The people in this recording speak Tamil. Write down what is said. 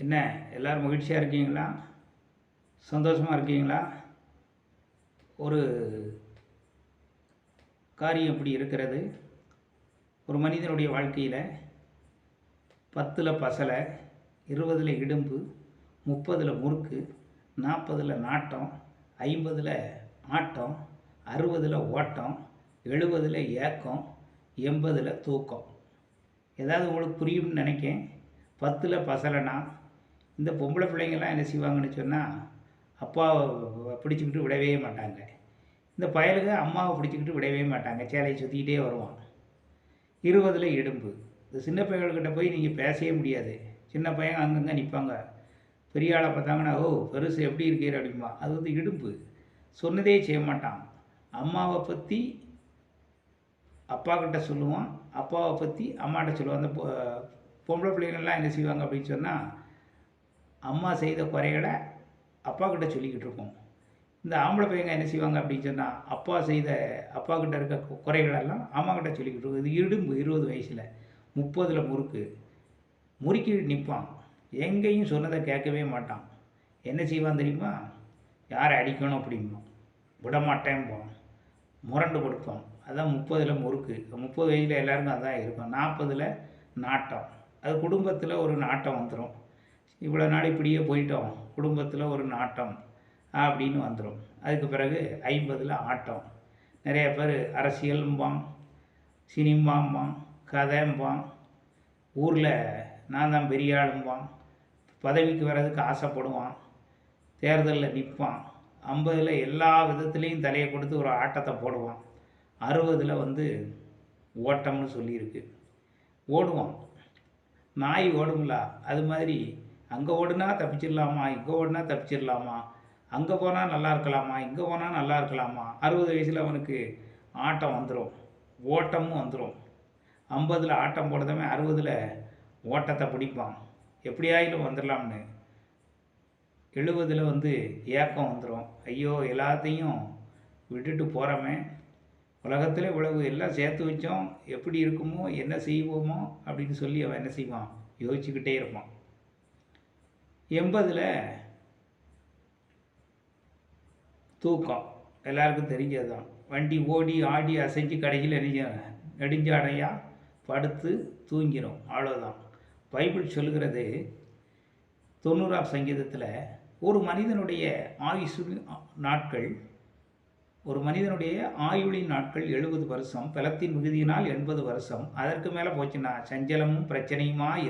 என்ன எல்லோரும் மகிழ்ச்சியாக இருக்கீங்களா? சந்தோஷமாக இருக்கீங்களா? ஒரு காரியம் இப்படி இருக்கிறது. ஒரு மனிதனுடைய வாழ்க்கையில் 10ல் பசலை, 20ல் இடும்பு, 30ல் முறுக்கு, 40ல் நாட்டம், 50ல் ஆட்டம், 60ல் ஓட்டம், 70ல் ஏக்கம், 80ல் தூக்கம். ஏதாவது உங்களுக்கு புரியும்னு நினைக்கேன். 10ல் பசலைனா இந்த பொம்பளை பிள்ளைங்கள்லாம் என்ன செய்வாங்கன்னு சொன்னால், அப்பாவை பிடிச்சிக்கிட்டு விடவே மாட்டாங்க. இந்த பயலுக அம்மாவை பிடிச்சிக்கிட்டு விடவே மாட்டாங்க. சேலையை சுற்றிக்கிட்டே வருவான். 20ல் இடும்பு. இந்த சின்ன பையன்கிட்ட போய் நீங்கள் பேசவே முடியாது. சின்ன பையன் அங்கங்கே நிற்பாங்க. பெரிய ஆளை பார்த்தாங்கன்னா, ஓ பெருசு எப்படி இருக்கிற அப்படிம்பா. அது வந்து இடும்பு. சொன்னதே செய்ய மாட்டான். அம்மாவை பற்றி அப்பா கிட்ட சொல்லுவான், அப்பாவை பற்றி அம்மாட்ட சொல்லுவான். அந்த பொம்பளை பிள்ளைங்கள்லாம் என்ன செய்வாங்க அப்படின்னு சொன்னால், அம்மா செய்த குறைகளை அப்பா கிட்ட சொல்லிக்கிட்டு இருக்கோம். இந்த ஆம்பளை பையங்க என்ன செய்வாங்க அப்படின்னு சொன்னால், அப்பா கிட்ட இருக்க குறைகளெல்லாம் அம்மா கிட்ட சொல்லிக்கிட்டு இருக்கோம். இது இடும்பு. 20 வயசில். 30ல் முறுக்கு. முறுக்கிட்டு நிற்பான். எங்கேயும் சொன்னதை கேட்கவே மாட்டான். என்ன செய்வான் தெரியுமா? யாரை அடிக்கணும் அப்படிம்பான். விடமாட்டேன்பான். முரண்டு கொடுப்பான். அதான் 30ல் முறுக்கு. 30 வயசில் எல்லாருக்கும் அதான் இருக்கும். 40ல் நாட்டம். அது குடும்பத்தில் ஒரு நாட்டம் வந்துடும். இவ்வளோ நாள் இப்படியே போயிட்டோம், குடும்பத்தில் ஒரு நாட்டம் அப்படின்னு வந்துடும். அதுக்கு பிறகு 50ல் ஆட்டம். நிறைய பேர் அரசியல்பான், சினிமாம்பான், கதைம்பான், ஊரில் நான் தான் பெரிய ஆளும்பான், பதவிக்கு வர்றதுக்கு ஆசைப்படுவான், தேர்தலில் நிற்பான். 50ல் எல்லா விதத்துலேயும் தலையை கொடுத்து ஒரு ஆட்டத்தை போடுவான். 60ல் வந்து ஓட்டம்னு சொல்லியிருக்கு. ஓடுவான். நாய் ஓடுங்களா? அது மாதிரி அங்கே ஓடுனா தப்பிச்சிடலாமா, இங்கே ஓடுனா தப்பிச்சிடலாமா, அங்கே போனால் நல்லா இருக்கலாமா, இங்கே போனால் நல்லா இருக்கலாமா. 60 வயசில் அவனுக்கு ஆட்டம் வந்துடும், ஓட்டமும் வந்துடும். 50ல் ஆட்டம் போடுறவன் 60ல் ஓட்டத்தை பிடிப்பான். எப்படியாயிலும் வந்துடலாம்னு. 70ல் வந்து ஏக்கம் வந்துடும். ஐயோ எல்லாத்தையும் விட்டுட்டு போகிறோமே, உலகத்தில் இவ்வளவு எல்லாம் சேர்த்து வச்சோம், எப்படி இருக்குமோ என்ன செய்வோமோ அப்படின்னு சொல்லி அவன் என்ன செய்வான், யோசிச்சுக்கிட்டே இருப்பான். 80ல் தூக்கம். எல்லாருக்கும் தெரிஞ்சது தான். வண்டி ஓடி ஆடி அசைஞ்சு கடையில் நெடுஞ்சாடையாக படுத்து தூங்கிடும். அவ்வளோதான். பைபிள் சொல்லுகிறது 90ஆம் சங்கீதத்தில், ஒரு மனிதனுடைய ஆயுளின் நாட்கள் 70 வருஷம், பலத்தின் மிகுதியினால் 80 வருஷம். அதற்கு மேலே போச்சுன்னா சஞ்சலமும் பிரச்சனையுமா